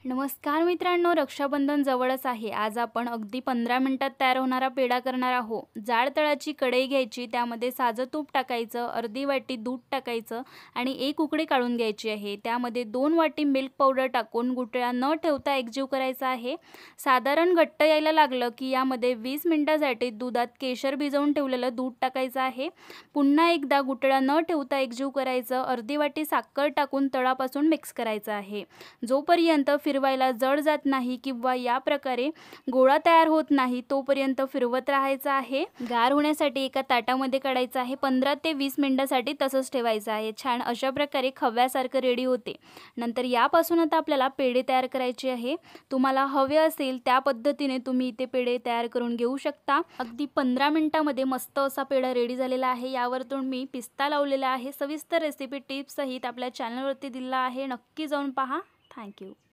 नमस्कार मित्रांनो, रक्षाबंधन जवळच आहे. आज आपण अगदी 15 मिनिटात तयार होणारा पेढा करणार आहोत. जाड तळाची कढई घ्यायची, त्यामध्ये साजं तूप टाकायचं, अर्धी वाटी दूध टाकायचं आणि एक उकळी काढून घ्यायची आहे. त्यामध्ये 2 वाटी मिल्क पावडर टाकून गुठळ्या न ठेवता एकजीव करायचा आहे. साधारण घट्ट यायला लागलं की यामध्ये 20 मिनिटांसाठी दुधात केशर भिजवून ठेवलेलं दूध टाकायचं आहे. पुन्हा एकदा गुठळ्या न ठेवता एकजीव करायचं. अर्धी वाटी साखर टाकून तळापासून मिक्स करायचं आहे. जोपर्यंत फिरवायला जड जात नाही किंवा या प्रकारे गोळा तयार होत नाही तोपर्यंत फिरवत राहायचं आहे. गार होण्यासाठी एका ताटामध्ये काढायचं आहे. 15 ते 20 मिनिटांसाठी तसंच ठेवायचं आहे. छान अशा प्रकारे खव्यासारखं रेडी होते. नंतर यापासून आता आपल्याला पेढे तयार करायचे आहे. तुम्हाला हवे असेल त्या पद्धतीने तुम्ही इथे पेढे तयार करून घेऊ शकता. अगदी 15 मिनिटांमध्ये मस्त असा पेढा रेडी झालेला आहे. यावरतून मी पिस्ता लावलेला आहे. सविस्तर रेसिपी टिप्स सहित आपल्या चॅनलवरती दिला आहे. नक्की जाऊन पहा. थँक्यू.